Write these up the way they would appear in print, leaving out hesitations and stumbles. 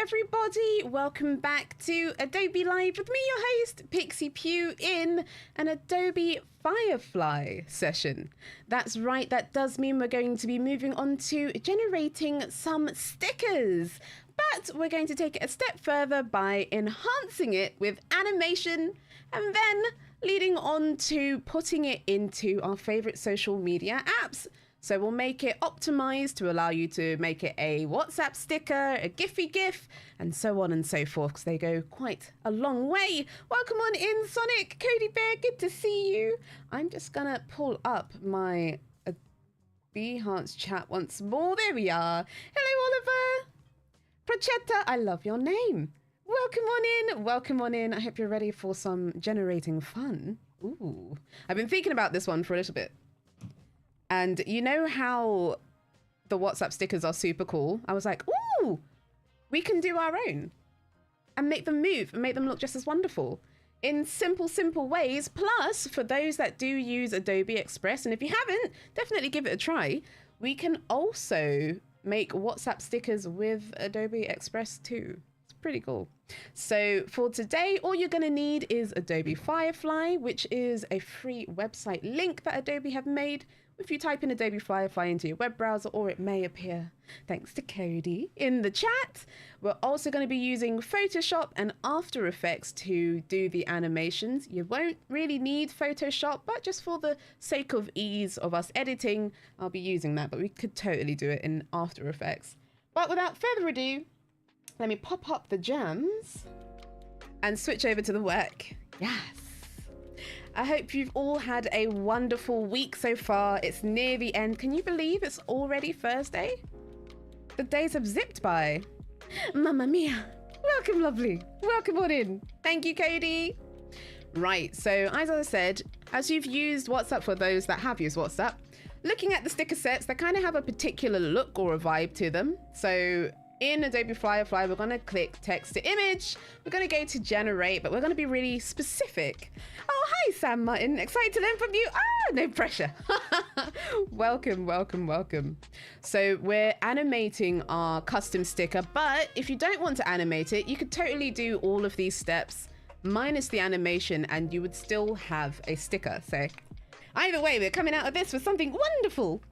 everybody, welcome back to Adobe Live with me, your host, Pixie Pugh, in an Adobe Firefly session. That's right, that does mean we're going to be moving on to generating some stickers, but we're going to take it a step further by enhancing it with animation and then leading on to putting it into our favorite social media apps. So we'll make it optimized to allow you to make it a WhatsApp sticker, a Giphy GIF, and so on and so forth, because they go quite a long way. Welcome on in, Sonic. Cody Bear, good to see you. I'm just gonna pull up my Behance chat once more. There we are. Hello, Oliver. Prochetta, I love your name. Welcome on in. Welcome on in. I hope you're ready for some generating fun. Ooh, I've been thinking about this one for a little bit. And you know how the WhatsApp stickers are super cool? I was like, ooh, we can do our own and make them move and make them look just as wonderful in simple ways. Plus, for those that do use Adobe Express, and if you haven't, definitely give it a try, we can also make WhatsApp stickers with Adobe Express too. It's pretty cool. So for today, all you're going to need is Adobe Firefly, which is a free website link that Adobe have made. If you type in Adobe Firefly into your web browser, or it may appear, thanks to Cody, in the chat. We're also going to be using Photoshop and After Effects to do the animations. You won't really need Photoshop, but just for the sake of ease of us editing, I'll be using that, but we could totally do it in After Effects. But without further ado, let me pop up the jams and switch over to the work. Yes. I hope you've all had a wonderful week so far. It's near the end. Can you believe it's already Thursday? The days have zipped by. Mamma mia. Welcome, lovely. Welcome on in. Thank you, Cody. Right, so as I said, as you've used WhatsApp, for those that have used WhatsApp, looking at the sticker sets, they kind of have a particular look or a vibe to them. So in Adobe Firefly, we're going to click text to image. We're going to go to generate, but we're going to be really specific. Oh, hi, Sam Martin. Excited to learn from you. Ah, no pressure. Welcome, welcome, welcome. So we're animating our custom sticker, but if you don't want to animate it, you could totally do all of these steps minus the animation and you would still have a sticker. So either way, we're coming out of this with something wonderful.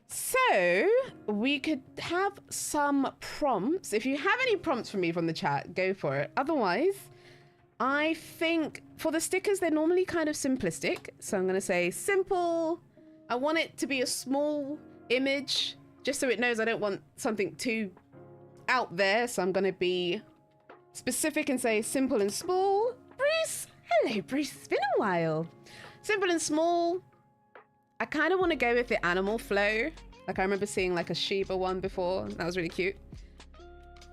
So we could have some prompts. If you have any prompts for me from the chat, go for it. Otherwise, I think for the stickers, they're normally kind of simplistic. So I'm going to say simple. I want it to be a small image just so it knows I don't want something too out there. So I'm going to be specific and say simple and small. Bruce. Hello, Bruce. It's been a while. Simple and small. I kind of want to go with the animal flow. Like I remember seeing like a Shiba one before. That was really cute.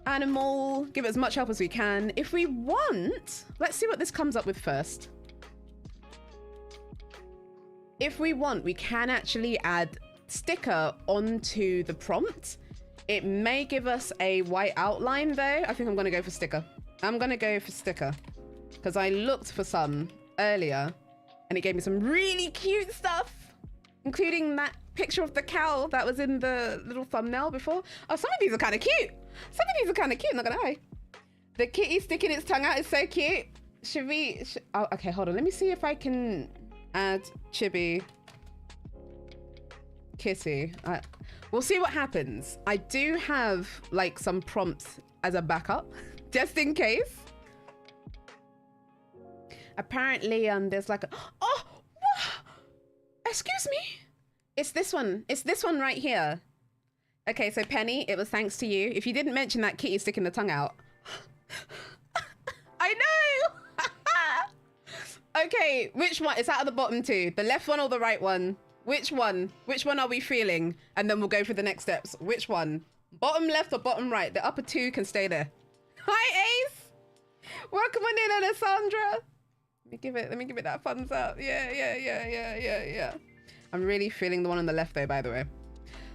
Animal, give it as much help as we can. If we want, let's see what this comes up with first. If we want, we can actually add sticker onto the prompt. It may give us a white outline though. I think I'm going to go for sticker. I'm going to go for sticker because I looked for some earlier and it gave me some really cute stuff, including that picture of the cow that was in the little thumbnail before. Oh, some of these are kind of cute. Some of these are kind of cute, not gonna lie. The kitty sticking its tongue out is so cute. Should we... Oh, okay, hold on. Let me see if I can add Chibi. Kitty. We'll see what happens. I do have like some prompts as a backup, just in case. Apparently, there's like a... Oh! Excuse me? It's this one. It's this one right here. Okay, so Penny, it was thanks to you. If you didn't mention that kitty sticking the tongue out. I know! Okay, which one? It's out of the bottom two. The left one or the right one? Which one? Which one are we feeling? And then we'll go for the next steps. Which one? Bottom left or bottom right? The upper two can stay there. Hi, Ace! Welcome on in, Alessandra. Let me give it that thumbs up. Yeah. I'm really feeling the one on the left though, by the way.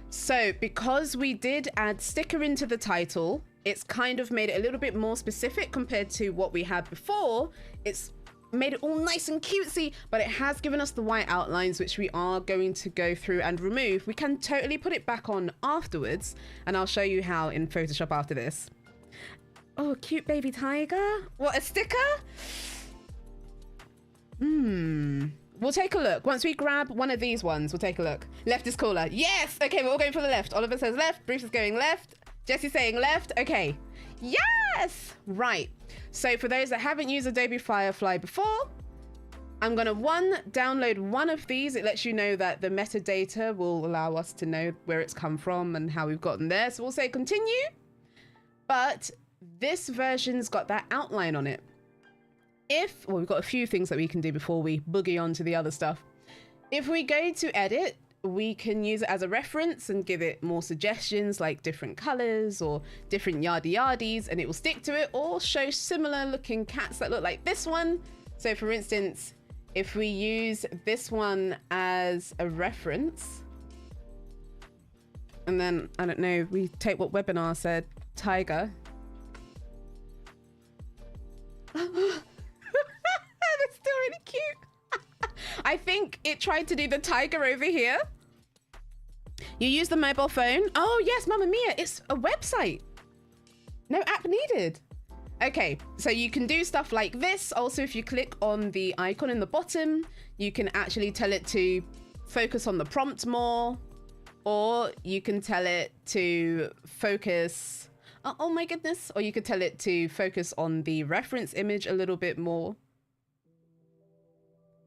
So because we did add sticker into the title, it's kind of made it a little bit more specific compared to what we had before. It's made it all nice and cutesy, but it has given us the white outlines, which we are going to go through and remove. We can totally put it back on afterwards, and I'll show you how in Photoshop after this. Oh, cute baby tiger. What, a sticker? We'll take a look. Once we grab one of these ones, we'll take a look. Left is cooler. Yes! Okay, we're all going for the left. Oliver says left. Bruce is going left. Jesse's saying left. Okay. Yes! Right. So for those that haven't used Adobe Firefly before, I'm going to download one of these. It lets you know that the metadata will allow us to know where it's come from and how we've gotten there. So we'll say continue. But this version's got that outline on it. Well, we've got a few things that we can do before we boogie on to the other stuff. If we go to edit, we can use it as a reference and give it more suggestions like different colors or different yardy yardies, and it will stick to it, or show similar looking cats that look like this one. So for instance, if we use this one as a reference, and then, I don't know, we take what webinar said, tiger. That's still really cute. I think it tried to do the tiger over here. You use the mobile phone. Oh yes, Mamma Mia, it's a website. No app needed. Okay, so you can do stuff like this. Also, if you click on the icon in the bottom, you can actually tell it to focus on the prompt more, or you can tell it to focus, oh my goodness, or you could tell it to focus on the reference image a little bit more.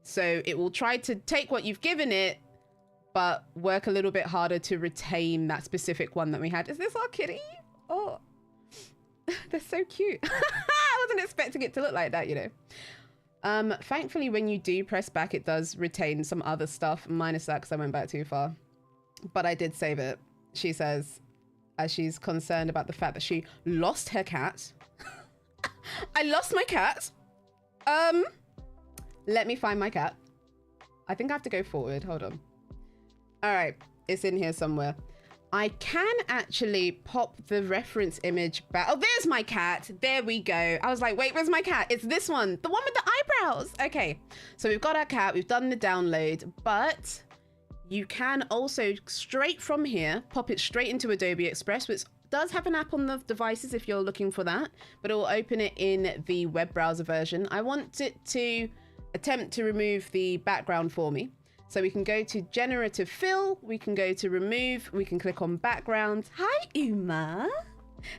So it will try to take what you've given it, but work a little bit harder to retain that specific one that we had. Is this our kitty? Oh, they're so cute. I wasn't expecting it to look like that, you know. Thankfully, when you do press back, it does retain some other stuff, minus that because I went back too far. But I did save it. She says, as she's concerned about the fact that she lost her cat. I lost my cat. Let me find my cat. I think I have to go forward. Hold on. All right, it's in here somewhere. I can actually pop the reference image back. Oh, there's my cat. There we go. I was like, wait, where's my cat? It's this one, the one with the eyebrows. Okay, so we've got our cat. We've done the download, but you can also straight from here, pop it straight into Adobe Express, which does have an app on the devices if you're looking for that, but it will open it in the web browser version. I want it to attempt to remove the background for me. So we can go to generative fill, we can go to remove, we can click on background. Hi, Uma.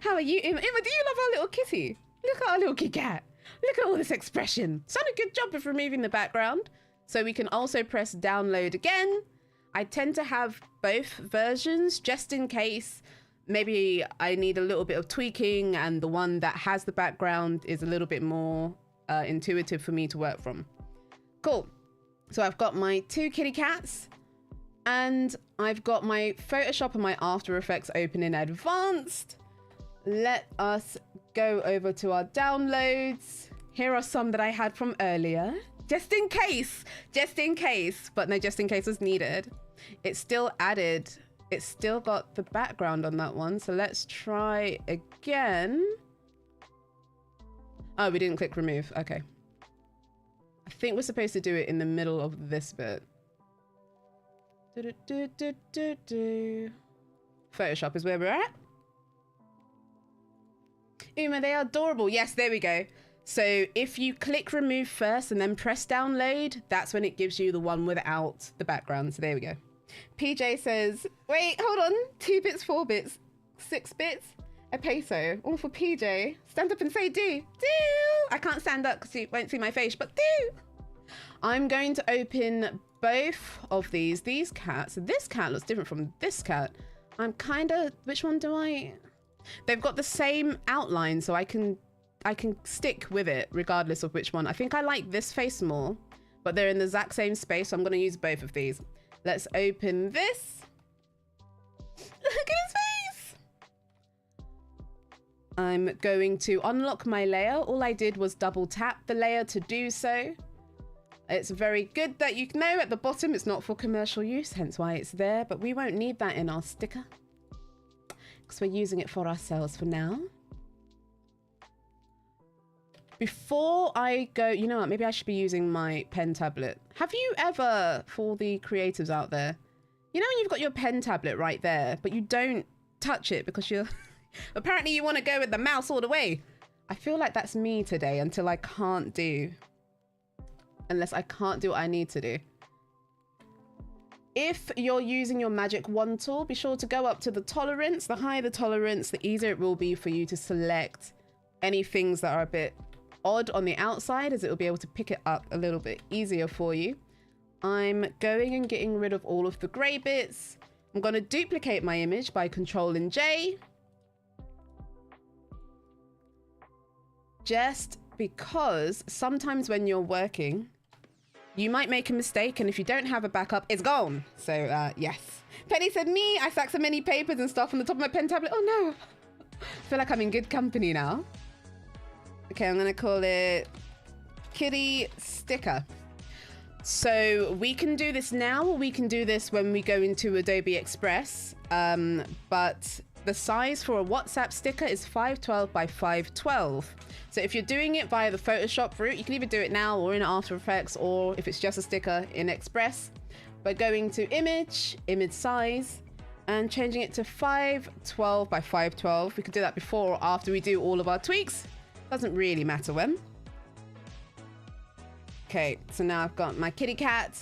How are you, Uma? Uma, do you love our little kitty? Look at our little kitty cat. Look at all this expression. It's done a good job of removing the background. So we can also press download again. I tend to have both versions just in case maybe I need a little bit of tweaking and the one that has the background is a little bit more intuitive for me to work from. Cool. So I've got my two kitty cats and I've got my Photoshop and my After Effects open in advanced. Let us go over to our downloads. Here are some that I had from earlier, just in case, but no, just in case was needed. It's still added. It's still got the background on that one. So let's try again. Oh, we didn't click remove. Okay. I think we're supposed to do it in the middle of this bit. Photoshop is where we're at. Uma, they are adorable. Yes, there we go. So if you click remove first and then press download, that's when it gives you the one without the background. So there we go. PJ says, wait, hold on. 2 bits, 4 bits, 6 bits, a peso. All for PJ. Stand up and say do. I can't stand up because you won't see my face, but do. I'm going to open both of these cats. This cat looks different from this cat. I'm kind of, which one do I? They've got the same outline, so I can stick with it regardless of which one. I think I like this face more, but they're in the exact same space, so I'm going to use both of these. Let's open this. Look at his face. I'm going to unlock my layer. All I did was double tap the layer to do so. It's very good that you know at the bottom it's not for commercial use, hence why it's there, but we won't need that in our sticker because we're using it for ourselves for now. Before I go, you know what, maybe I should be using my pen tablet. Have you ever, for the creatives out there, you know when you've got your pen tablet right there, but you don't touch it because you're Apparently you want to go with the mouse all the way. I feel like that's me today until I can't do. Unless I can't do what I need to do. If you're using your magic wand tool, be sure to go up to the tolerance. The higher the tolerance, the easier it will be for you to select any things that are a bit odd on the outside, as it will be able to pick it up a little bit easier for you. I'm going and getting rid of all of the gray bits. I'm going to duplicate my image by Control and J. Just because sometimes when you're working, you might make a mistake, and if you don't have a backup, it's gone. So, yes. Penny said, me, I stacked so many papers and stuff on the top of my pen tablet. Oh, no. I feel like I'm in good company now. Okay, I'm going to call it Kitty Sticker. So we can do this now, or we can do this when we go into Adobe Express. But the size for a WhatsApp sticker is 512 by 512. So if you're doing it via the Photoshop route, you can either do it now or in After Effects, or if it's just a sticker in Express, by going to image size, and changing it to 512 by 512. We could do that before or after we do all of our tweaks. Doesn't really matter when. Okay, so now I've got my kitty cat,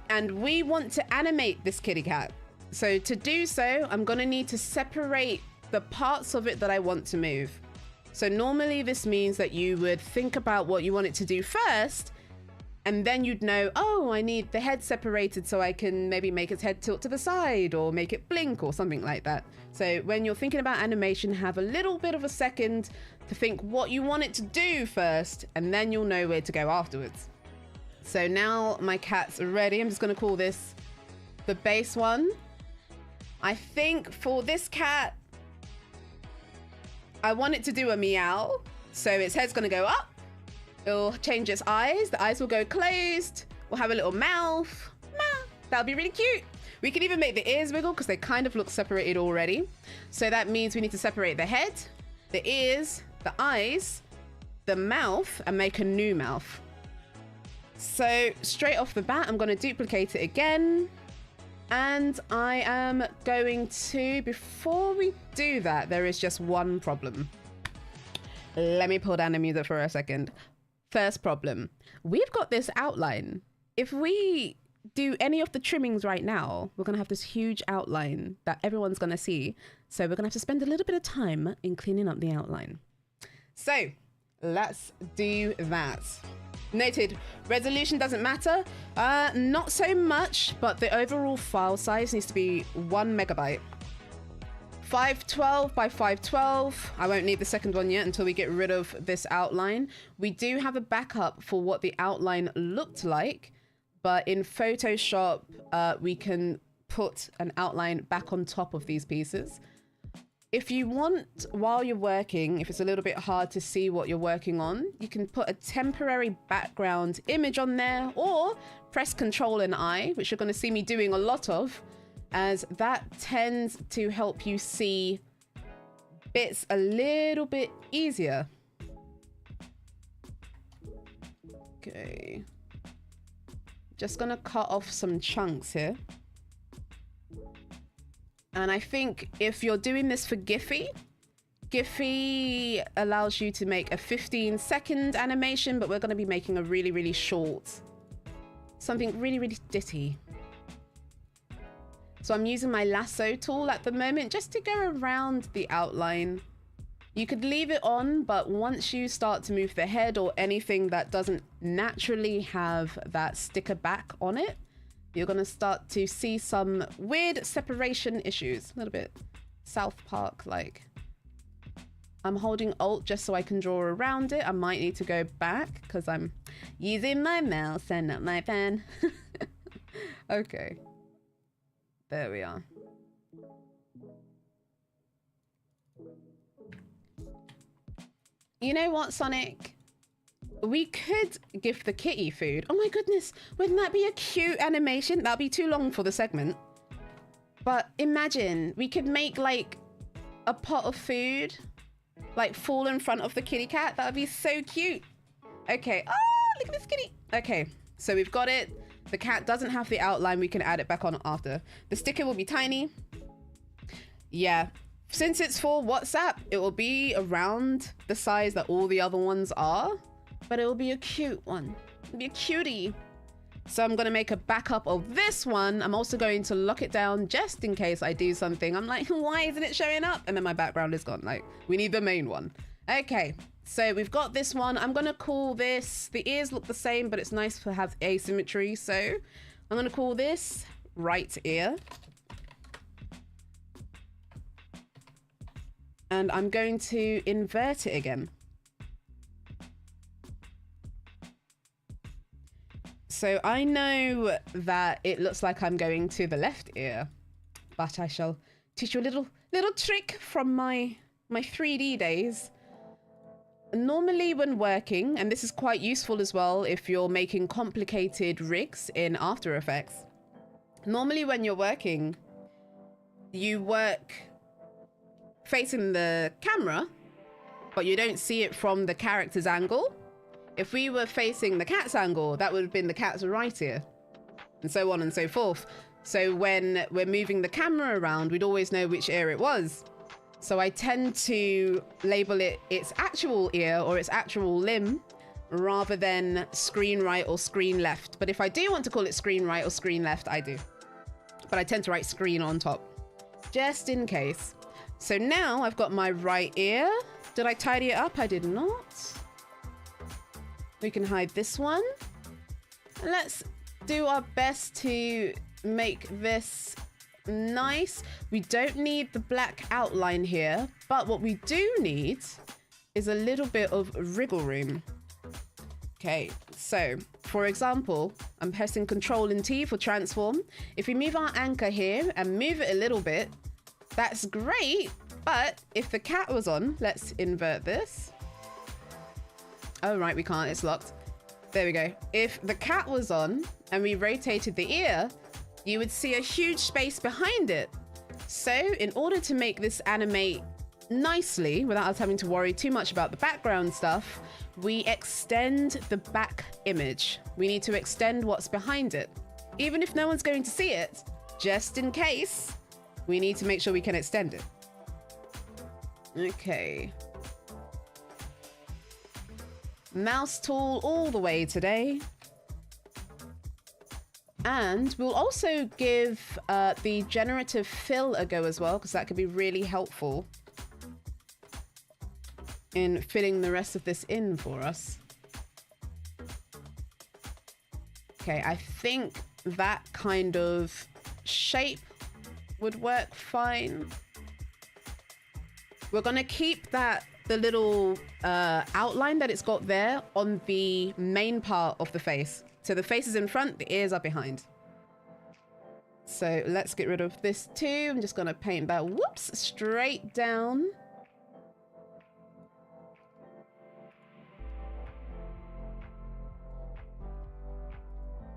and we want to animate this kitty cat. So to do so, I'm going to need to separate the parts of it that I want to move. So normally this means that you would think about what you want it to do first, and then you'd know, oh, I need the head separated so I can maybe make its head tilt to the side or make it blink or something like that. So when you're thinking about animation, have a little bit of a second to think what you want it to do first, and then you'll know where to go afterwards. So now my cat's ready. I'm just going to call this the base one. I think for this cat, I want it to do a meow. So its head's going to go up. It'll change its eyes. The eyes will go closed. We'll have a little mouth. That'll be really cute. We can even make the ears wiggle because they kind of look separated already. So that means we need to separate the head, the ears, the eyes, the mouth, and make a new mouth. So straight off the bat, I'm going to duplicate it again. And I am going to, before we do that, there is just one problem. Let me pull down the music for a second. First problem. We've got this outline. If we do any of the trimmings right now, we're going to have this huge outline that everyone's going to see. So we're going to have to spend a little bit of time in cleaning up the outline. So let's do that. Noted. Resolution doesn't matter. Not so much, but the overall file size needs to be 1 megabyte. 512 by 512. I won't need the second one yet until we get rid of this outline. We do have a backup for what the outline looked like, but in Photoshop, we can put an outline back on top of these pieces. If you want, while you're working, if it's a little bit hard to see what you're working on, you can put a temporary background image on there, or press Control and I, which you're going to see me doing a lot of, as that tends to help you see bits a little bit easier. Okay. Just going to cut off some chunks here. And I think if you're doing this for Giphy, Giphy allows you to make a 15-second animation, but we're going to be making a really, really short, something really, really ditty. So I'm using my lasso tool at the moment just to go around the outline. You could leave it on, but once you start to move the head or anything that doesn't naturally have that sticker back on it, you're going to start to see some weird separation issues. A little bit South Park-like. I'm holding Alt just so I can draw around it. I might need to go back because I'm using my mouse and not my pen. Okay. There we are. You know what, Sonic? We could give the kitty food. Oh my goodness, wouldn't that be a cute animation? That'll be too long for the segment. But imagine, we could make like a pot of food, like fall in front of the kitty cat. That would be so cute. Okay, oh, look at this kitty. Okay, so we've got it. The cat doesn't have the outline. We can add it back on after. The sticker will be tiny. Yeah, Since it's for WhatsApp, it will be around the size that all the other ones are, but it will be a cute one. It'll be a cutie. So I'm going to make a backup of this one. I'm also going to lock it down just in case I do something. I'm like, why isn't it showing up? And then my background is gone. Like, we need the main one. Okay, so we've got this one. I'm going to call this, the ears look the same, but it's nice to have asymmetry. So I'm going to call this right ear. And I'm going to invert it again. So I know that it looks like I'm going to the left ear, but I shall teach you a little trick from my 3D days. Normally when working, and this is quite useful as well if you're making complicated rigs in After Effects. Normally when you're working, you work facing the camera, but you don't see it from the character's angle. If we were facing the cat's angle, that would have been the cat's right ear, and so on and so forth. So when we're moving the camera around, we'd always know which ear it was. So I tend to label it its actual ear or its actual limb rather than screen right or screen left. But if I do want to call it screen right or screen left, I do. But I tend to write screen on top, just in case. So now I've got my right ear. Did I tidy it up? I did not. We can hide this one. And let's do our best to make this nice. We don't need the black outline here, but what we do need is a little bit of wriggle room. Okay, so for example, I'm pressing Control and T for transform. If we move our anchor here and move it a little bit, that's great, but if the cat was on, let's invert this. Oh, right, we can't, it's locked. There we go. If the cat was on and we rotated the ear, you would see a huge space behind it. So in order to make this animate nicely, without us having to worry too much about the background stuff, we extend the back image. We need to extend what's behind it. Even if no one's going to see it, just in case, we need to make sure we can extend it. Okay. Mouse tool all the way today. And we'll also give the generative fill a go as well, because that could be really helpful in filling the rest of this in for us. Okay, I think that kind of shape would work fine. We're gonna keep that, the little outline that it's got there on the main part of the face. So the face is in front, the ears are behind. So let's get rid of this too. I'm just gonna paint that, whoops, straight down.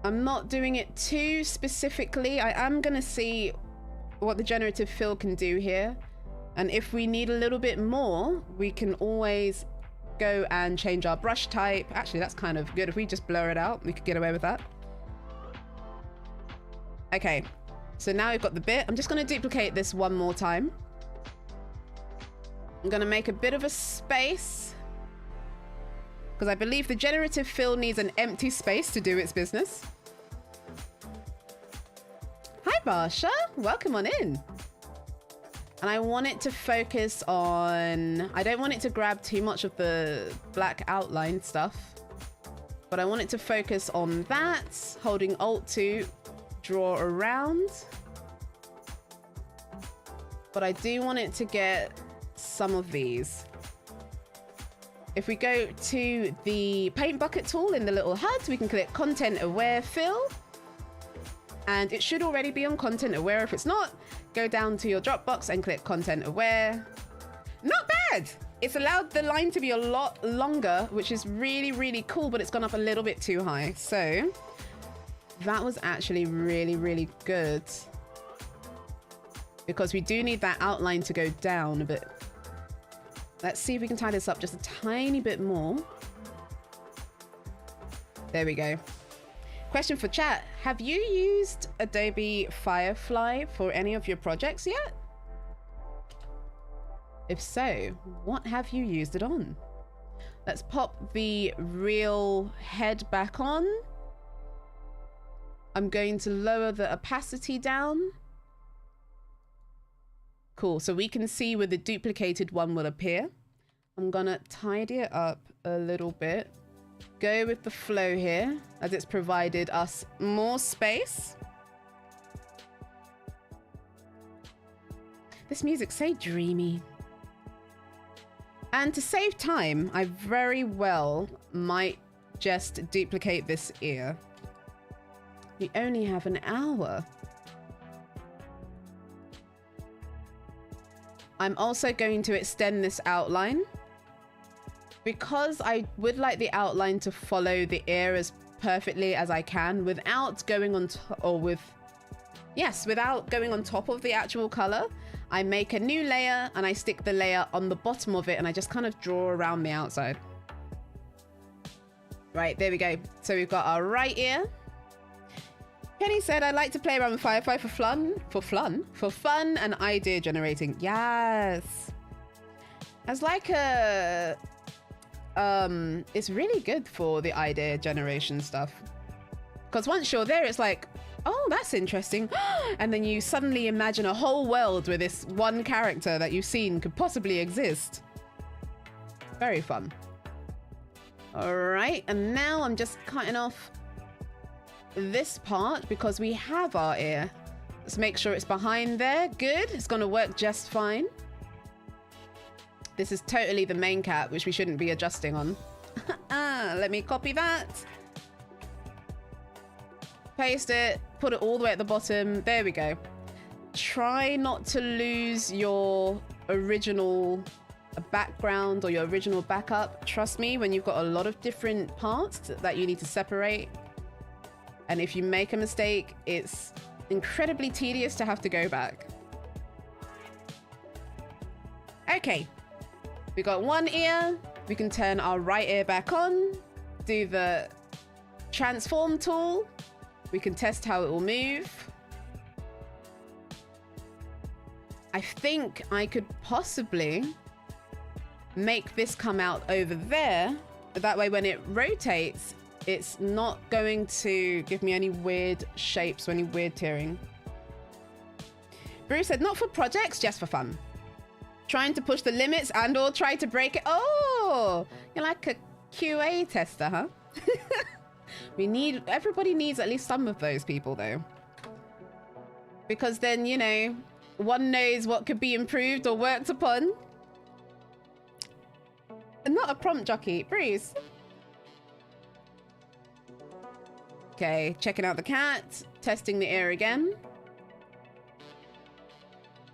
I'm not doing it too specifically. I am gonna see what the generative fill can do here. And if we need a little bit more, we can always go and change our brush type. Actually, that's kind of good. If we just blur it out, we could get away with that. Okay, so now we've got the bit. I'm just gonna duplicate this one more time. I'm gonna make a bit of a space, because I believe the generative fill needs an empty space to do its business. Hi, Barsha. Welcome on in. And I want it to focus on, I don't want it to grab too much of the black outline stuff, but I want it to focus on that, holding Alt to draw around. But I do want it to get some of these. If we go to the paint bucket tool in the little HUD, we can click Content Aware Fill. And it should already be on Content Aware. If it's not, go down to your Dropbox and click Content Aware. Not bad. It's allowed the line to be a lot longer, which is really, really cool, but it's gone up a little bit too high. So that was actually really, really good, because we do need that outline to go down a bit. Let's see if we can tie this up just a tiny bit more. There we go. Question for chat. Have you used Adobe Firefly for any of your projects yet? If so, what have you used it on? Let's pop the real head back on. I'm going to lower the opacity down. Cool, so we can see where the duplicated one will appear. I'm gonna tidy it up a little bit. Go with the flow here, as it's provided us more space. This music's so dreamy. And to save time, I very well might just duplicate this ear. We only have an hour. I'm also going to extend this outline because I would like the outline to follow the ear as perfectly as I can without going on without going on top of the actual color. I make a new layer and I stick the layer on the bottom of it and I just kind of draw around the outside. Right, there we go. So we've got our right ear. Penny said, I like to play around with Firefly for fun and idea generating. Yes. As like a, it's really good for the idea generation stuff. Because once you're there, it's like, oh, that's interesting. And then you suddenly imagine a whole world where this one character that you've seen could possibly exist. Very fun. All right, and now I'm just cutting off this part because we have our ear. Let's make sure it's behind there. Good, it's gonna work just fine. This is totally the main cap, which we shouldn't be adjusting on. Let me copy that. Paste it, put it all the way at the bottom. There we go. Try not to lose your original background or your original backup. Trust me, when you've got a lot of different parts that you need to separate, and if you make a mistake, it's incredibly tedious to have to go back. Okay, we got one ear. We can turn our right ear back on, do the transform tool. We can test how it will move. I think I could possibly make this come out over there. That way when it rotates, it's not going to give me any weird shapes or any weird tearing. Bruce said, not for projects, just for fun. Trying to push the limits and or try to break it. Oh, you're like a QA tester, huh? Everybody needs at least some of those people though. Because then, you know, one knows what could be improved or worked upon. And not a prompt jockey, Bruce. Okay, checking out the cat, testing the ear again.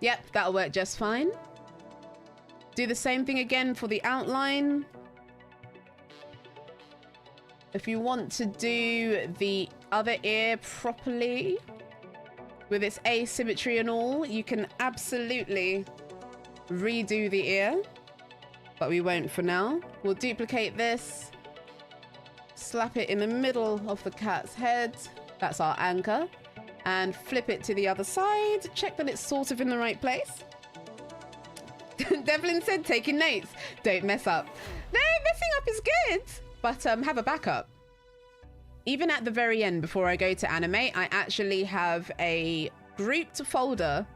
Yep, that'll work just fine. Do the same thing again for the outline. If you want to do the other ear properly, with its asymmetry and all, you can absolutely redo the ear, but we won't for now. We'll duplicate this, slap it in the middle of the cat's head. That's our anchor. And flip it to the other side. Check that it's sort of in the right place. Devlin said, taking notes. Don't mess up. No, messing up is good, but have a backup. Even at the very end, before I go to animate, I actually have a grouped folder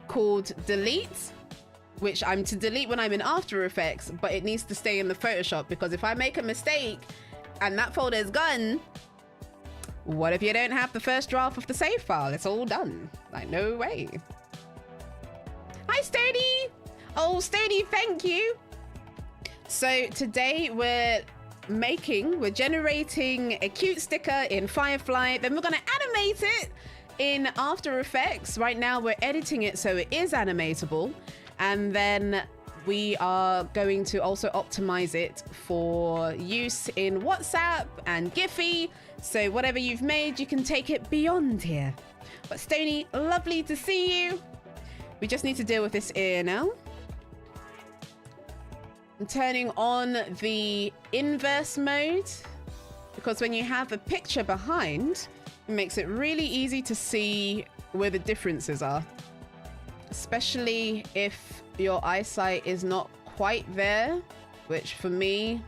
called delete, which I'm to delete when I'm in After Effects, but it needs to stay in the Photoshop, because if I make a mistake and that folder is gone, what if you don't have the first draft of the save file? It's all done. Like, no way. Hi, Stody. Oh, Stody, thank you. So today we're generating a cute sticker in Firefly. Then we're going to animate it in After Effects. Right now we're editing it so it is animatable. And then we are going to also optimize it for use in WhatsApp and Giphy. So whatever you've made, you can take it beyond here. But Stony, lovely to see you. We just need to deal with this ear now. I'm turning on the inverse mode, because when you have a picture behind, it makes it really easy to see where the differences are. Especially if your eyesight is not quite there, which for me,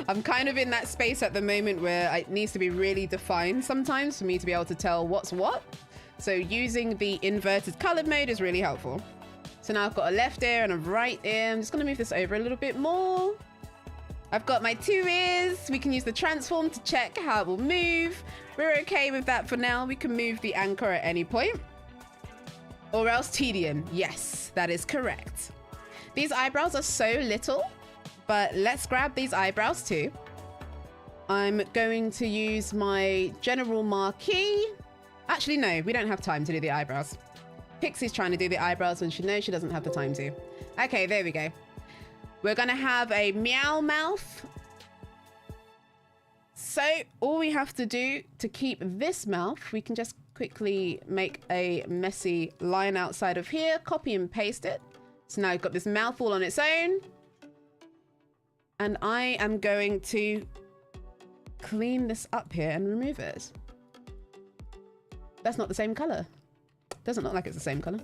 I'm kind of in that space at the moment where it needs to be really defined sometimes for me to be able to tell what's what. So using the inverted color mode is really helpful. So now I've got a left ear and a right ear. I'm just gonna move this over a little bit more. I've got my 2 ears. We can use the transform to check how it will move. We're okay with that for now. We can move the anchor at any point. Or else tedium. Yes, that is correct. These eyebrows are so little, but let's grab these eyebrows too. I'm going to use my general marquee. Actually, no, we don't have time to do the eyebrows. Pixie's trying to do the eyebrows when she knows she doesn't have the time to. Okay, there we go. We're gonna have a meow mouth. So all we have to do to keep this mouth, we can just quickly make a messy line outside of here, copy and paste it. So now we've got this mouth all on its own. And I am going to clean this up here and remove it. That's not the same color. Doesn't look like it's the same color.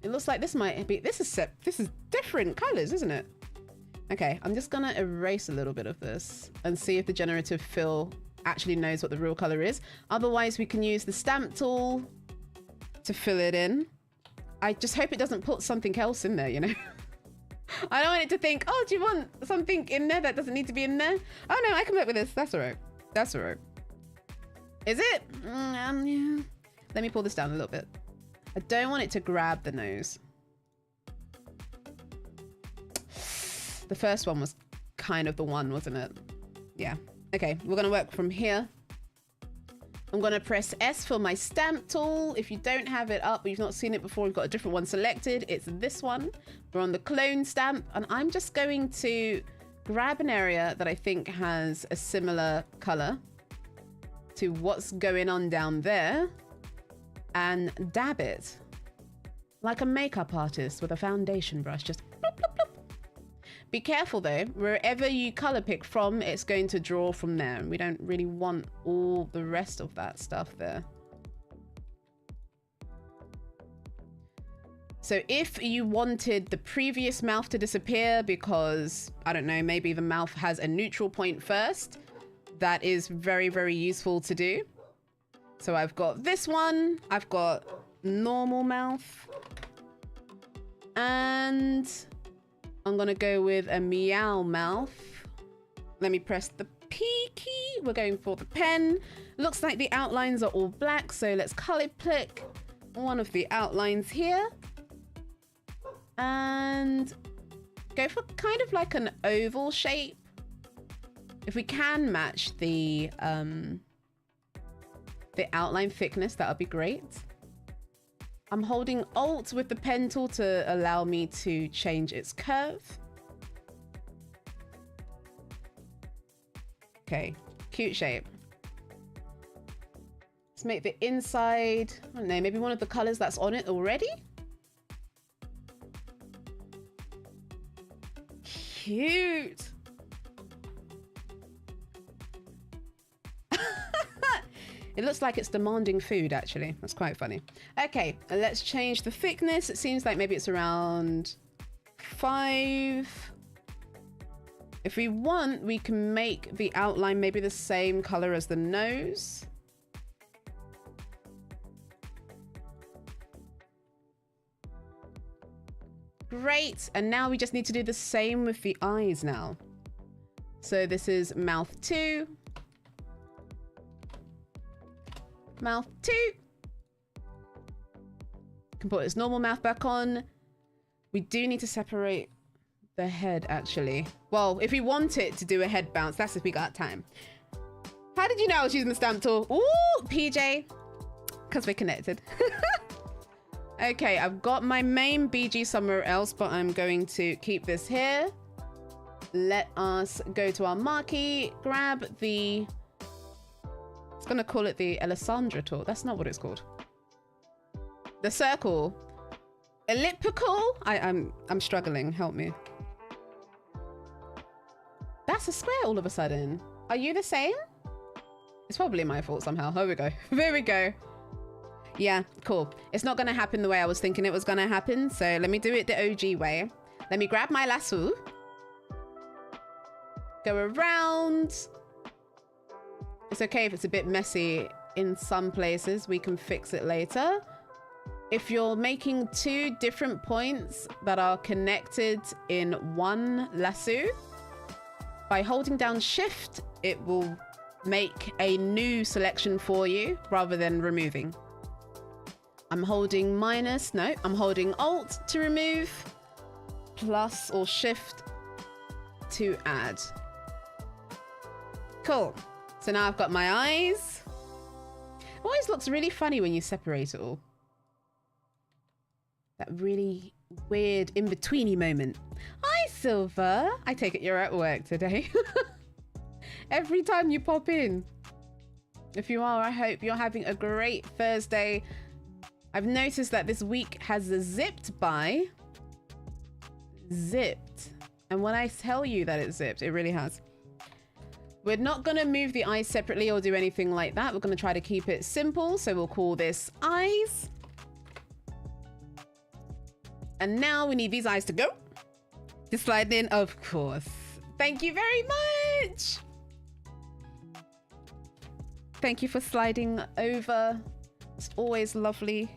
It looks like this might be, this is different colors, isn't it? Okay, I'm just gonna erase a little bit of this and see if the generative fill actually knows what the real color is. Otherwise, we can use the stamp tool to fill it in. I just hope it doesn't put something else in there, you know? I don't want it to think, oh, do you want something in there that doesn't need to be in there? Oh no, I can work with this. That's all right. That's all right. Is it? Yeah. Let me pull this down a little bit. I don't want it to grab the nose. The first one was kind of the one, wasn't it? Yeah. Okay, we're gonna work from here. I'm gonna press S for my stamp tool. If you don't have it up or you've not seen it before, we've got a different one selected. It's this one. We're on the clone stamp, and I'm just going to grab an area that I think has a similar color to what's going on down there and dab it like a makeup artist with a foundation brush. Just bloop, bloop, bloop. Be careful though, wherever you color pick from, it's going to draw from there. And we don't really want all the rest of that stuff there. So if you wanted the previous mouth to disappear because, I don't know, maybe the mouth has a neutral point first, that is very, very useful to do. So I've got this one, I've got normal mouth, and I'm gonna go with a meow mouth. Let me press the P key. We're going for the pen. Looks like the outlines are all black, so let's color pick one of the outlines here. And go for kind of like an oval shape. If we can match the outline thickness, that would be great. I'm holding Alt with the pen tool to allow me to change its curve. Okay, cute shape. Let's make the inside, I don't know, maybe one of the colors that's on it already. Cute. It looks like it's demanding food, actually. That's quite funny. Okay, let's change the thickness. It seems like maybe it's around 5. If we want, we can make the outline maybe the same color as the nose. Great, and now we just need to do the same with the eyes now. So this is mouth 2. Mouth 2. Can put its normal mouth back on. We do need to separate the head, actually. Well, if we want it to do a head bounce, that's if we got time. How did you know I was using the stamp tool? Ooh, PJ. Because we're connected. Okay, I've got my main BG somewhere else, but I'm going to keep this here. Let us go to our marquee, grab the... It's gonna call it the Alessandra tool. That's not what it's called. The circle. Elliptical? I'm struggling, help me. That's a square all of a sudden. Are you the same? It's probably my fault somehow. Here we go. There we go. Yeah, cool. It's not going to happen the way I was thinking it was going to happen. So let me do it the OG way. Let me grab my lasso. Go around. It's okay if it's a bit messy in some places. We can fix it later. If you're making two different points that are connected in one lasso, by holding down Shift, it will make a new selection for you rather than removing. I'm holding minus, no, I'm holding Alt to remove, plus or Shift to add. Cool. So now I've got my eyes. It always looks really funny when you separate it all. That really weird in-betweeny moment. Hi, Silver. I take it you're at work today. Every time you pop in. If you are, I hope you're having a great Thursday. I've noticed that this week has a zipped by. Zipped. And when I tell you that it's zipped, it really has. We're not going to move the eyes separately or do anything like that. We're going to try to keep it simple. So we'll call this eyes. And now we need these eyes to go. To slide in, of course. Thank you very much. Thank you for sliding over. It's always lovely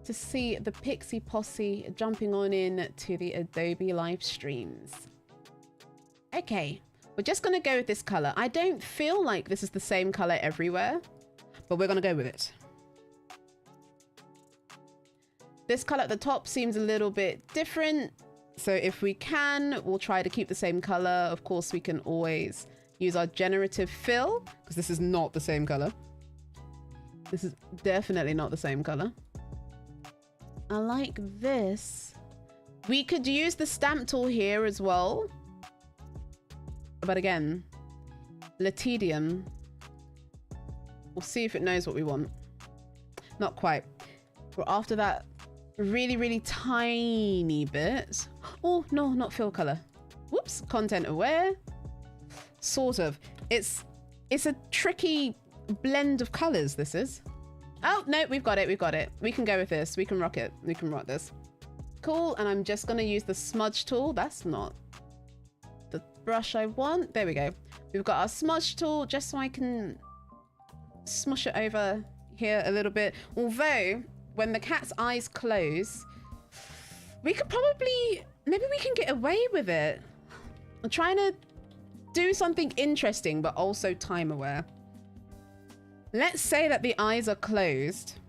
to see the Pixie Posse jumping on in to the Adobe live streams. Okay, we're just going to go with this color. I don't feel like this is the same color everywhere, but we're going to go with it. This color at the top seems a little bit different. So if we can, we'll try to keep the same color. Of course, we can always use our generative fill because this is not the same color. This is definitely not the same color. I like this. We could use the stamp tool here as well. But again, Latidium. We'll see if it knows what we want. Not quite. We're after that really, really tiny bit. Oh, no, not fill color. Whoops, content aware. Sort of. It's a tricky blend of colors, this is. Oh, no, we've got it. We've got it. We can go with this. We can rock it. We can rock this. Cool. And I'm just going to use the smudge tool. That's not the brush I want. There we go. We've got our smudge tool just so I can smush it over here a little bit. Although, when the cat's eyes close, we could probably, maybe we can get away with it. I'm trying to do something interesting, but also time aware. Let's say that the eyes are closed.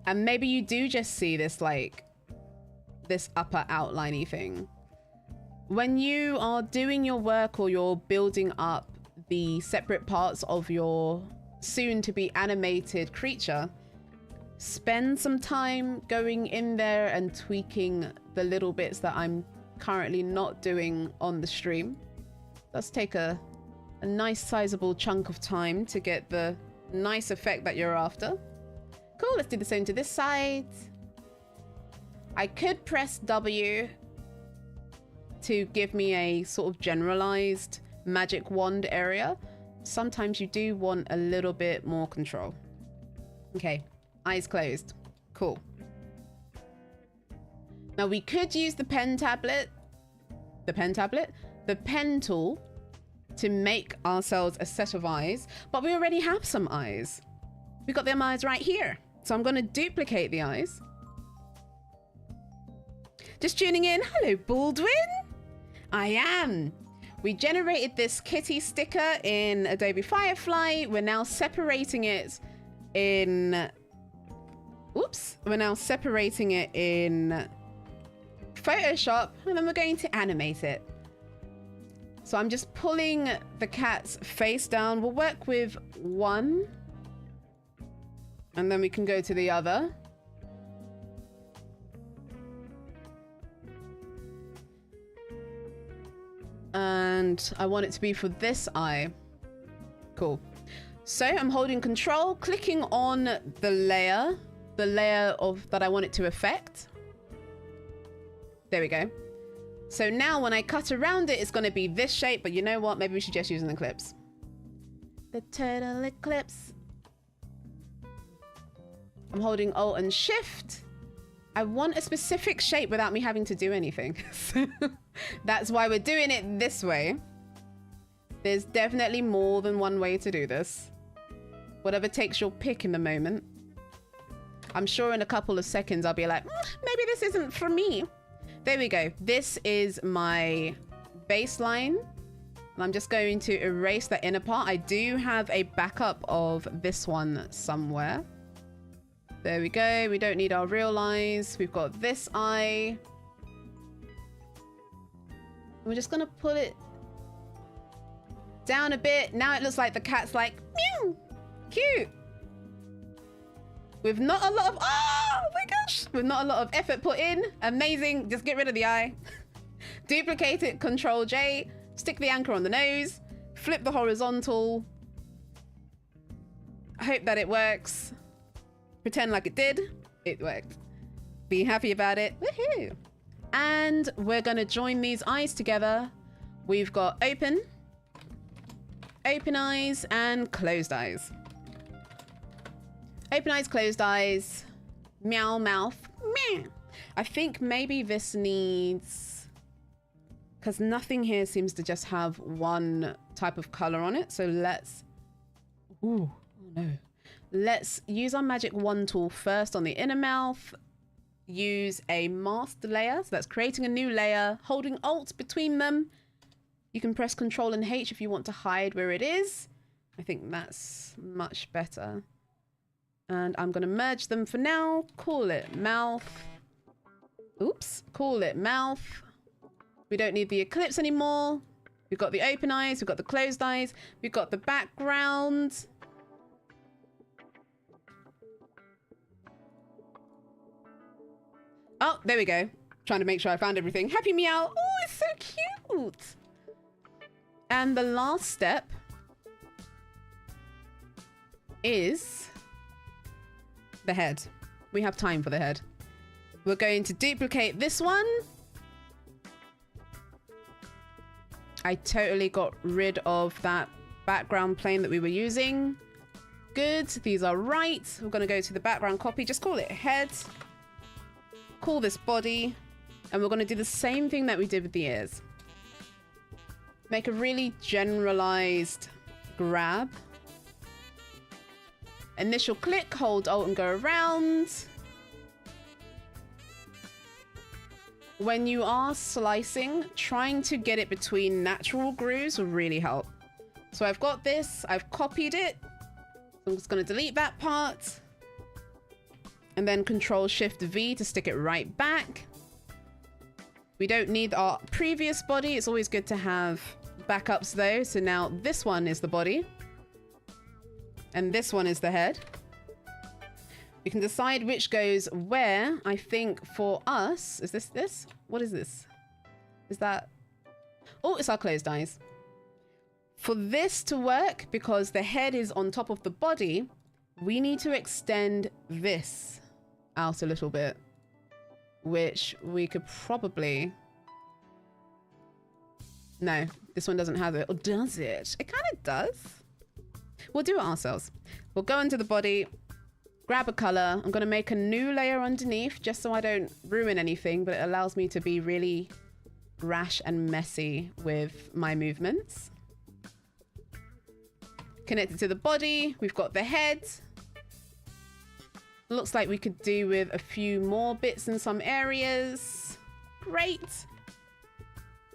And maybe you do just see this, like, this upper outliney thing. When you are doing your work or you're building up the separate parts of your soon-to-be animated creature, spend some time going in there and tweaking the little bits that I'm currently not doing on the stream. Let's take a nice sizable chunk of time to get the nice effect that you're after. Cool, let's do the same to this side. I could press W to give me a sort of generalized magic wand area. Sometimes you do want a little bit more control. Okay, eyes closed. Cool. Now we could use the pen tool to make ourselves a set of eyes, but we already have some eyes. We got them eyes right here. So I'm going to duplicate the eyes. Just tuning in. Hello, Baldwin. I am. We generated this kitty sticker in Adobe Firefly. We're now separating it in... Oops. We're now separating it in Photoshop, and then we're going to animate it. So I'm just pulling the cat's face down. We'll work with one. And then we can go to the other. And I want it to be for this eye. Cool. So I'm holding control, clicking on the layer of that I want it to affect. There we go. So now when I cut around it, it's going to be this shape, but you know what? Maybe we should just use an eclipse. The turtle eclipse. I'm holding Alt and Shift. I want a specific shape without me having to do anything. So that's why we're doing it this way. There's definitely more than one way to do this. Whatever takes your pick in the moment. I'm sure in a couple of seconds I'll be like, maybe this isn't for me. There we go. This is my baseline. And I'm just going to erase the inner part. I do have a backup of this one somewhere. There we go. We don't need our real eyes. We've got this eye. We're just going to pull it down a bit. Now it looks like the cat's like, meow, cute. With not a lot of, oh my gosh, with not a lot of effort put in. Amazing. Just get rid of the eye. Duplicate it, Control J. Stick the anchor on the nose. Flip the horizontal. I hope that it works. Pretend like it did. It worked. Be happy about it. Woohoo! And we're going to join these eyes together. We've got open eyes, and closed eyes. Open eyes, closed eyes. Meow, mouth. Meow. I think maybe this needs... because nothing here seems to just have one type of color on it. So let's... ooh, oh no. Let's use our magic wand tool first on the inner mouth. Use a masked layer. So that's creating a new layer. Holding Alt between them. You can press Control and H if you want to hide where it is. I think that's much better. And I'm going to merge them for now. Call it mouth. Oops. Call it mouth. We don't need the eclipse anymore. We've got the open eyes. We've got the closed eyes. We've got the background. Oh, there we go. Trying to make sure I found everything. Happy meow. Oh, it's so cute. And the last step is the head. We have time for the head. We're going to duplicate this one. I totally got rid of that background plane that we were using. Good. These are right. We're going to go to the background copy. Just call it head. Call this body. And we're going to do the same thing that we did with the ears. Make a really generalized grab. Initial click, hold Alt and go around. When you are slicing, trying to get it between natural grooves will really help. So I've got this, I've copied it. I'm just going to delete that part. And then Control Shift V to stick it right back. We don't need our previous body. It's always good to have backups though. So now this one is the body. And this one is the head. We can decide which goes where. I think for us, is this? What is this? Is that? Oh, it's our closed eyes. For this to work, because the head is on top of the body, we need to extend this out a little bit, which we could probably... No, this one doesn't have it. Or does it? It kind of does. We'll do it ourselves. We'll go into the body, grab a color. I'm going to make a new layer underneath just so I don't ruin anything, but it allows me to be really rash and messy with my movements. Connected to the body, we've got the head. Looks like we could do with a few more bits in some areas. Great.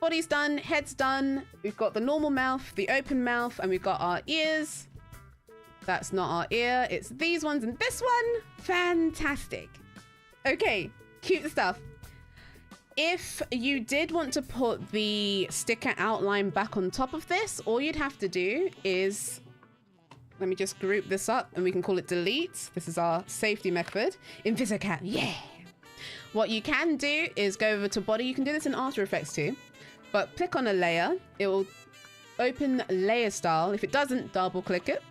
Body's done, head's done. We've got the normal mouth, the open mouth, and we've got our ears. That's not our ear. It's these ones and this one. Fantastic. Okay, cute stuff. If you did want to put the sticker outline back on top of this, all you'd have to do is... Let me just group this up and we can call it delete. This is our safety method. Invisicat, yeah. What you can do is go over to body. You can do this in After Effects too. But click on a layer. It will open layer style. If it doesn't, double click it.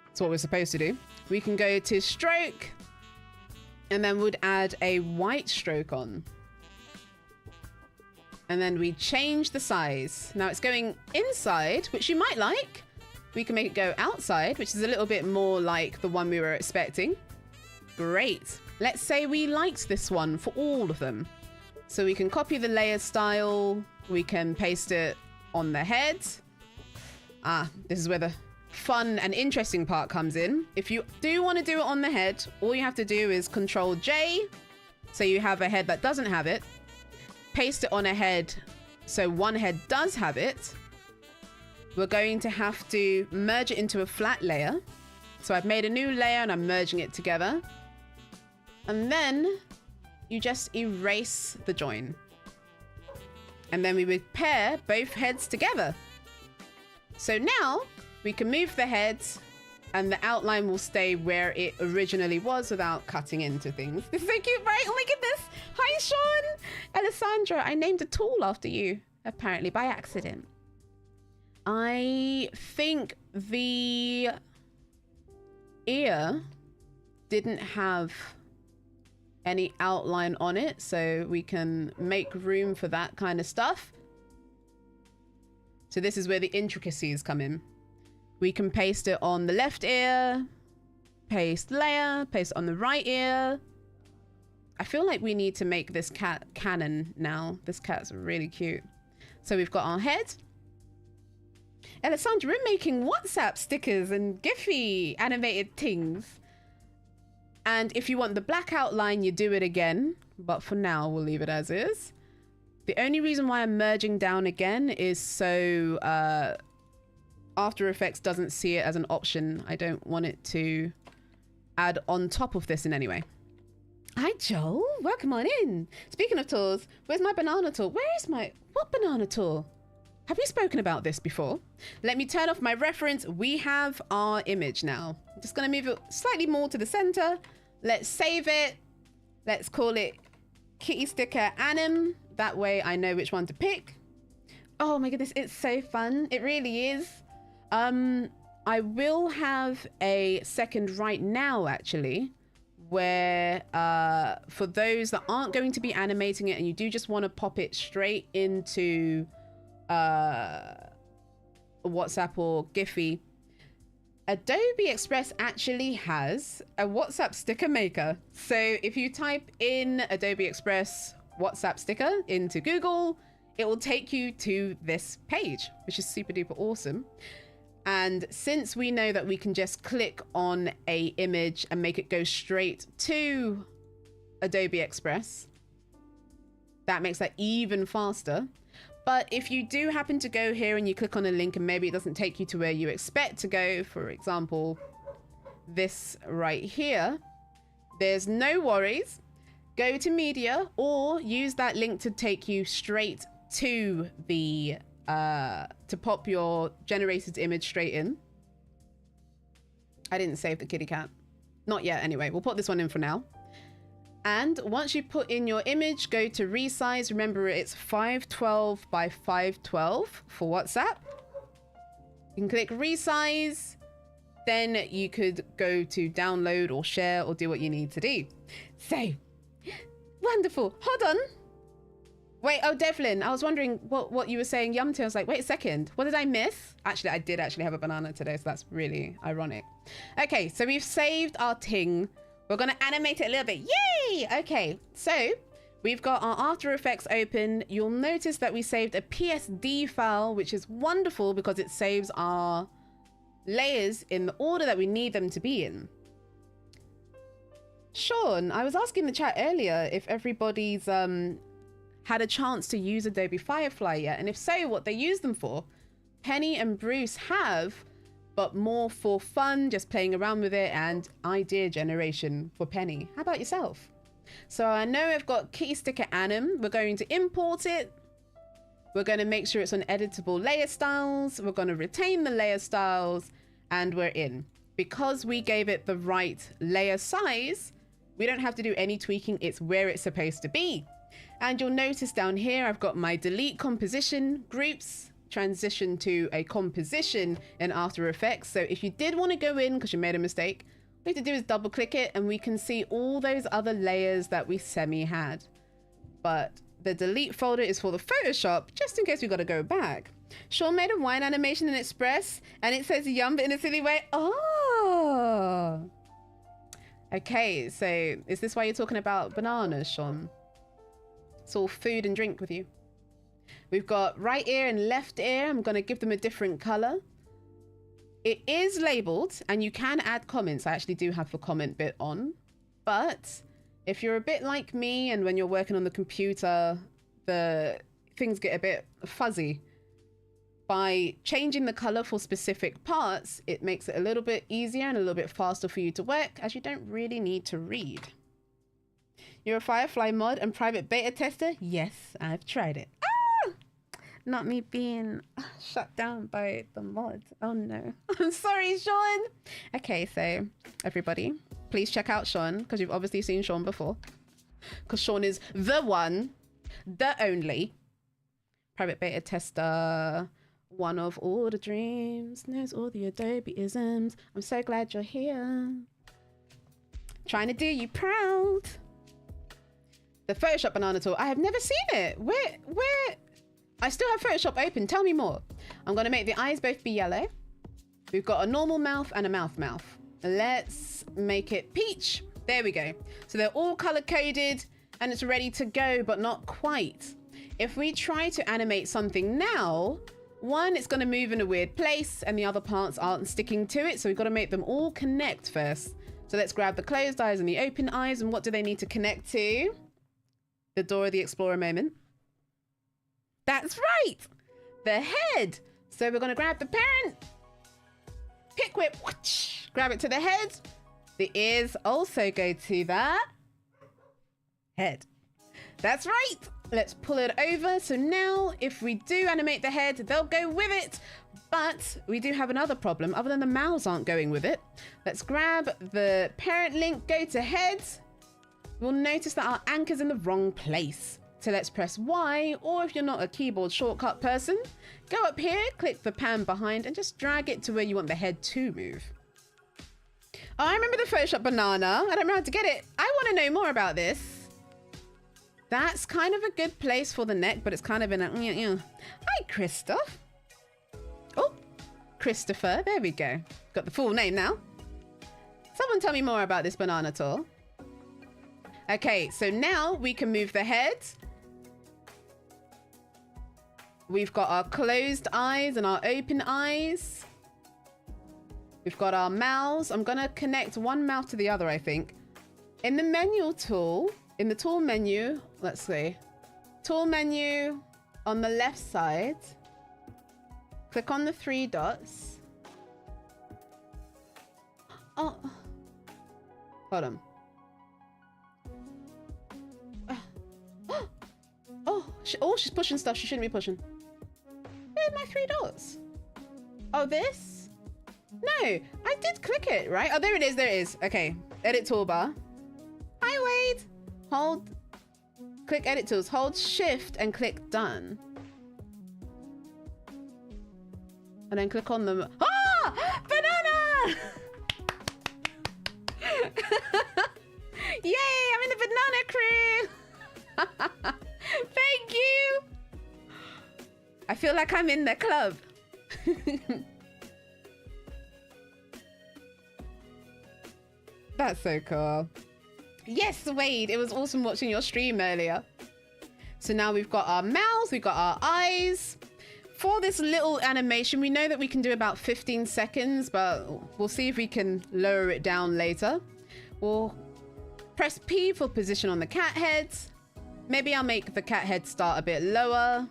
That's what we're supposed to do. We can go to stroke and then we'd add a white stroke on. And then we change the size. Now it's going inside, which you might like. We can make it go outside, which is a little bit more like the one we were expecting. Great. Let's say we liked this one for all of them. So we can copy the layer style. We can paste it on the head. This is where the fun and interesting part comes in. If you do want to do it on the head, all you have to do is Control J. So you have a head that doesn't have it. Paste it on a head so one head does have it. We're going to have to merge it into a flat layer. So I've made a new layer and I'm merging it together. And then you just erase the join. And then we would pair both heads together. So now we can move the heads and the outline will stay where it originally was without cutting into things. This is so cute, right? Oh my goodness. Hi, Sean. Alessandra, I named a tool after you, apparently by accident. I think the ear didn't have any outline on it, so we can make room for that kind of stuff. So this is where the intricacies come in. We can paste it on the left ear, paste layer, paste on the right ear. I feel like we need to make this cat canon now. This cat's really cute. So we've got our head. Alessandra, we're making WhatsApp stickers and Giphy animated things. And if you want the black outline, you do it again. But for now, we'll leave it as is. The only reason why I'm merging down again is so After Effects doesn't see it as an option. I don't want it to add on top of this in any way. Hi, Joel. Welcome on in. Speaking of tools, where's my banana tool? Where is my... What banana tool? Have we spoken about this before? Let me turn off my reference. We have our image now. I'm just going to move it slightly more to the center. Let's save it. Let's call it Kitty Sticker Anim. That way I know which one to pick. Oh my goodness, it's so fun. It really is. I will have a second right now, actually, where for those that aren't going to be animating it and you do just want to pop it straight into WhatsApp or Giphy, Adobe Express actually has a WhatsApp sticker maker. So if you type in Adobe Express WhatsApp sticker into Google, it will take you to this page, which is super duper awesome. And since we know that we can just click on a image and make it go straight to Adobe Express, that makes that even faster. But if you do happen to go here and you click on a link and maybe it doesn't take you to where you expect to go, for example, this right here, there's no worries. Go to media or use that link to take you straight to the, to pop your generated image straight in. I didn't save the kitty cat. Not yet anyway. We'll put this one in for now. And once you put in your image, go to resize. Remember, it's 512 by 512 for WhatsApp. You can click resize. Then you could go to download or share or do what you need to do. So, wonderful. Hold on. Wait, oh, Devlin, I was wondering what you were saying, Yumty. I was like, wait a second. What did I miss? Actually, I did actually have a banana today, so that's really ironic. Okay, so we've saved our ting. We're going to animate it a little bit. Yay! Okay, so we've got our After Effects open. You'll notice that we saved a PSD file, which is wonderful because it saves our layers in the order that we need them to be in. Sean, I was asking the chat earlier if everybody's had a chance to use Adobe Firefly yet, and if so, what they use them for. Penny and Bruce have, but more for fun, just playing around with it, and idea generation for Penny. How about yourself? So I know I've got Kitty Sticker Anim. We're going to import it. We're going to make sure it's on editable layer styles. We're going to retain the layer styles, and we're in. Because we gave it the right layer size, we don't have to do any tweaking. It's where it's supposed to be. And you'll notice down here, I've got my delete composition groups, transition to a composition in After Effects. So if you did want to go in because you made a mistake, what you have to do is double click it and we can see all those other layers that we semi had. But the delete folder is for the Photoshop, just in case we got to go back. Sean made a wine animation in Express and it says yum, but in a silly way. Oh, Okay, so is this why you're talking about bananas, Sean? It's all food and drink with you. We've got right ear and left ear. I'm going to give them a different color. It is labeled and you can add comments. I actually do have the comment bit on. But if you're a bit like me and when you're working on the computer, the things get a bit fuzzy. By changing the color for specific parts, it makes it a little bit easier and a little bit faster for you to work, as you don't really need to read. You're a Firefly mod and private beta tester? Yes, I've tried it. Ah! Not me being shut down by the mod. Oh no. I'm sorry, Sean. Okay, so everybody, please check out Sean, because you've obviously seen Sean before. Because Sean is the one, the only private beta tester. One of all the dreams, knows all the Adobe isms. I'm so glad you're here. Trying to do you proud. The Photoshop banana tool. I have never seen it. Where? I still have Photoshop open. Tell me more. I'm going to make the eyes both be yellow. We've got a normal mouth and a mouth. Let's make it peach. There we go. So they're all color coded and it's ready to go, but not quite. If we try to animate something now, one, it's going to move in a weird place and the other parts aren't sticking to it. So we've got to make them all connect first. So let's grab the closed eyes and the open eyes. And what do they need to connect to? The Dora the Explorer moment. That's right. The head. So we're going to grab the parent. Pick whip. Whoosh, grab it to the head. The ears also go to the head. That's right. Let's pull it over. So now if we do animate the head, they'll go with it. But we do have another problem other than the mouths aren't going with it. Let's grab the parent link, go to head. We'll notice that our anchor's in the wrong place. So let's press Y, or if you're not a keyboard shortcut person, go up here, click the pan behind and just drag it to where you want the head to move. Oh, I remember the Photoshop banana. I don't know how to get it. I want to know more about this. That's kind of a good place for the neck, but it's kind of in a... Hi, Christoph. Oh, Christopher. There we go. Got the full name now. Someone tell me more about this banana tool. Okay, so now we can move the head. We've got our closed eyes and our open eyes. We've got our mouths. I'm going to connect one mouth to the other, I think. In the menu tool... In the tool menu, let's see. Tool menu on the left side. Click on the 3 dots. Oh. Hold on. Oh, she's pushing stuff she shouldn't be pushing. Where are my 3 dots? Oh, this? No, I did click it, right? Oh, there it is, there it is. Okay, edit toolbar. Hi, Wade. Hold, click edit tools, hold shift and click done. And then click on them. Ah! Banana! Yay, I'm in the banana crew. Thank you. I feel like I'm in the club. That's so cool. Yes, Wade, it was awesome watching your stream earlier. So now we've got our mouths, we've got our eyes. For this little animation, we know that we can do about 15 seconds, but we'll see if we can lower it down later. We'll press P for position on the cat head. Maybe I'll make the cat head start a bit lower.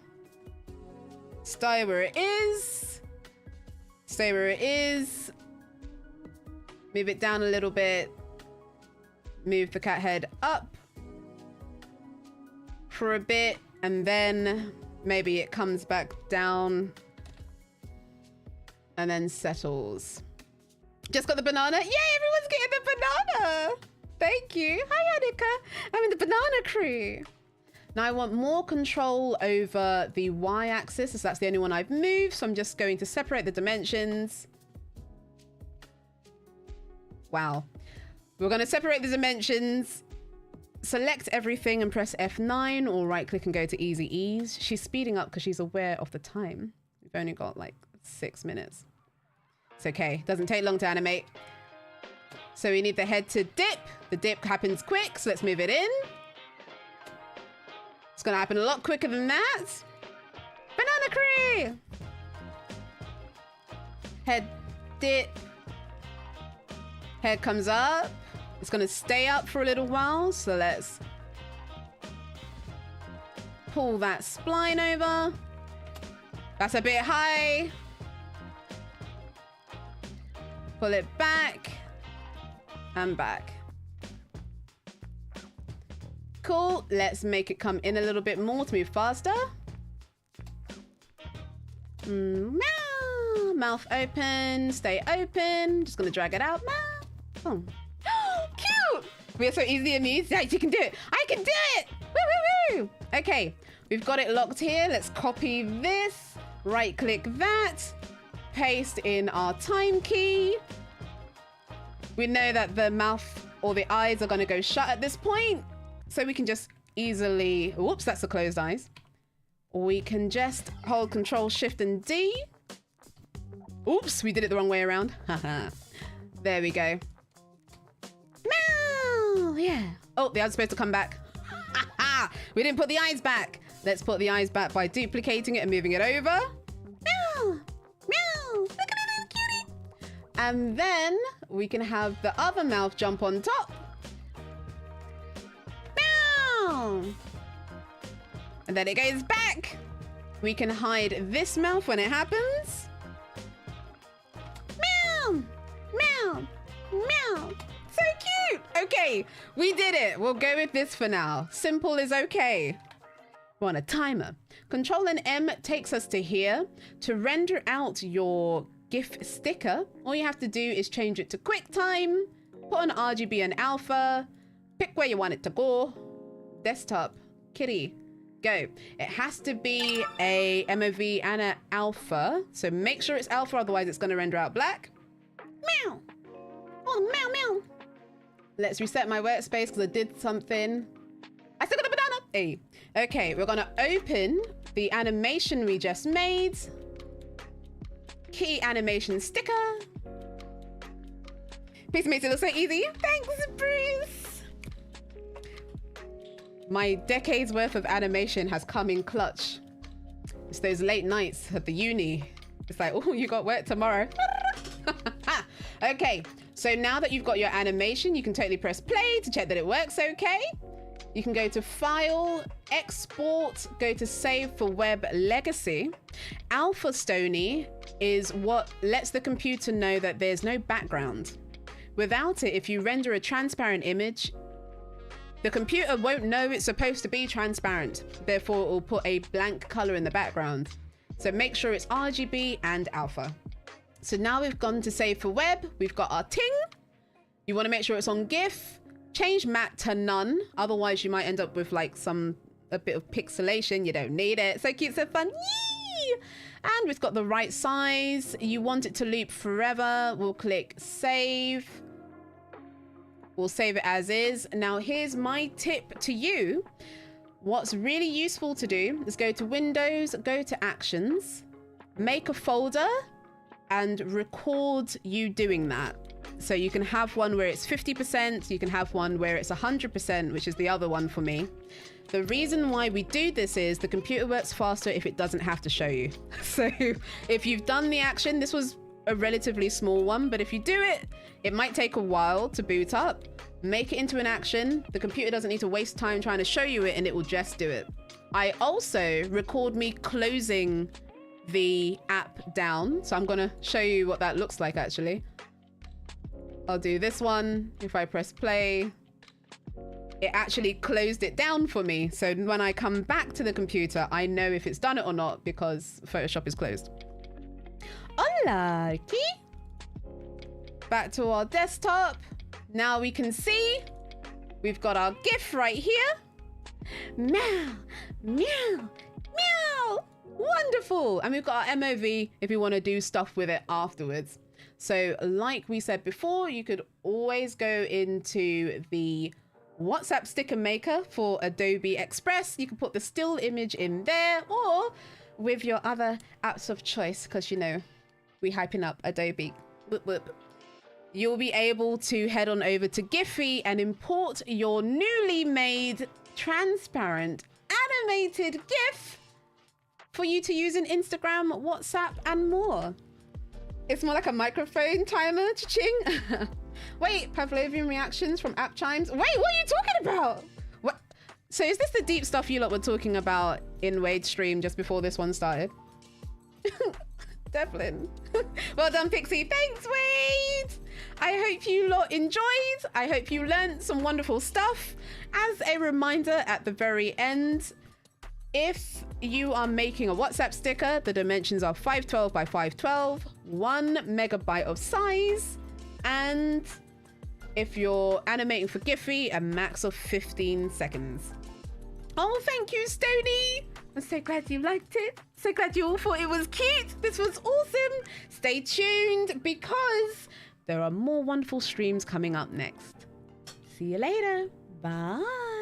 Stay where it is. Stay where it is. Move it down a little bit. Move the cat head up for a bit and then maybe it comes back down and then settles. Just got the banana. Yay, everyone's getting the banana. Thank you. Hi, Annika. I'm in the banana crew. Now I want more control over the y-axis, as that's the only one I've moved. So I'm just going to separate the dimensions. Wow. We're going to separate the dimensions, select everything and press F9 or right click and go to easy ease. She's speeding up because she's aware of the time. We've only got like 6 minutes. It's okay. Doesn't take long to animate. So we need the head to dip. The dip happens quick, so let's move it in. It's gonna happen a lot quicker than that. Banana curry! Head dip. Head comes up. It's gonna stay up for a little while, so let's pull that spline over. That's a bit high. Pull it back and back. Cool. Let's make it come in a little bit more to move faster. Meow. Mouth open. Stay open. Just gonna drag it out. Meow. Oh. Cute. We're so easy and easy. You can do it. I can do it. Woo, woo, woo. Okay. We've got it locked here. Let's copy this. Right click that. Paste in our time key. We know that the mouth or the eyes are going to go shut at this point. So we can just easily, whoops, that's the closed eyes. We can just hold Control, Shift, and D. Oops, we did it the wrong way around. There we go. Meow, yeah. Oh, the eyes supposed to come back. We didn't put the eyes back. Let's put the eyes back by duplicating it and moving it over. Meow, meow, look at that little cutie. And then we can have the other mouth jump on top. Meow. And then it goes back. We can hide this mouth when it happens. Meow, meow, meow. So cute. Okay, we did it. We'll go with this for now. Simple is okay. We want a timer. Control and M takes us to here. To render out your GIF sticker, all you have to do is change it to QuickTime, put on RGB and alpha, pick where you want it to go. Desktop, kitty, go. It has to be a MOV and an alpha, so make sure it's alpha, otherwise it's going to render out black. Meow. Oh, meow, meow. Let's reset my workspace because I did something. I still got a banana. Hey. Okay, we're going to open the animation we just made. Key animation sticker. Piece makes it look so easy. Thanks, Bruce. My decades worth of animation has come in clutch. It's those late nights at the uni. It's like, oh, you got work tomorrow. Okay, so now that you've got your animation, you can totally press play to check that it works okay. You can go to File, Export, go to Save for Web Legacy. Alpha Stony is what lets the computer know that there's no background. Without it, if you render a transparent image, the computer won't know it's supposed to be transparent. Therefore, it will put a blank color in the background. So make sure it's RGB and alpha. So now we've gone to Save for Web. We've got our ting. You want to make sure it's on GIF. Change matte to none. Otherwise, you might end up with like a bit of pixelation. You don't need it. So cute, so fun. Yee! And we've got the right size. You want it to loop forever. We'll click Save. We'll save it as is. Now, here's my tip to you. What's really useful to do is go to Windows, go to Actions, make a folder, and record you doing that. So you can have one where it's 50%, you can have one where it's 100%, which is the other one for me. The reason why we do this is the computer works faster if it doesn't have to show you. So if you've done the action, this was a relatively small one, but if you do it, it might take a while to boot up. Make it into an action. The computer doesn't need to waste time trying to show you it, and it will just do it. I also record me closing the app down. So I'm going to show you what that looks like actually. I'll do this one. If I press play, it actually closed it down for me. So when I come back to the computer, I know if it's done it or not because Photoshop is closed. Unlucky. Back to our desktop. Now we can see we've got our GIF right here. Meow, meow, meow. Wonderful. And we've got our MOV if you want to do stuff with it afterwards. So like we said before, you could always go into the WhatsApp sticker maker for Adobe Express. You can put the still image in there or with your other apps of choice because, you know, we're hyping up Adobe. Whoop, whoop. you'll be able to head on over to Giphy and import your newly made transparent animated GIF for you to use in Instagram, WhatsApp, and more. It's more like a microphone timer, cha-ching. Wait, Pavlovian reactions from app chimes. Wait, what are you talking about? What? So is this the deep stuff you lot were talking about in Wade's stream just before this one started? Devlin. Well done, Pixie. Thanks, Wade. I hope you lot enjoyed. I hope you learned some wonderful stuff. As a reminder at the very end, if you are making a WhatsApp sticker, the dimensions are 512 by 512, 1 megabyte of size, and if you're animating for Giphy, a max of 15 seconds. Oh, thank you, Stony. I'm so glad you liked it. So glad you all thought it was cute. This was awesome. Stay tuned because there are more wonderful streams coming up next. See you later. Bye.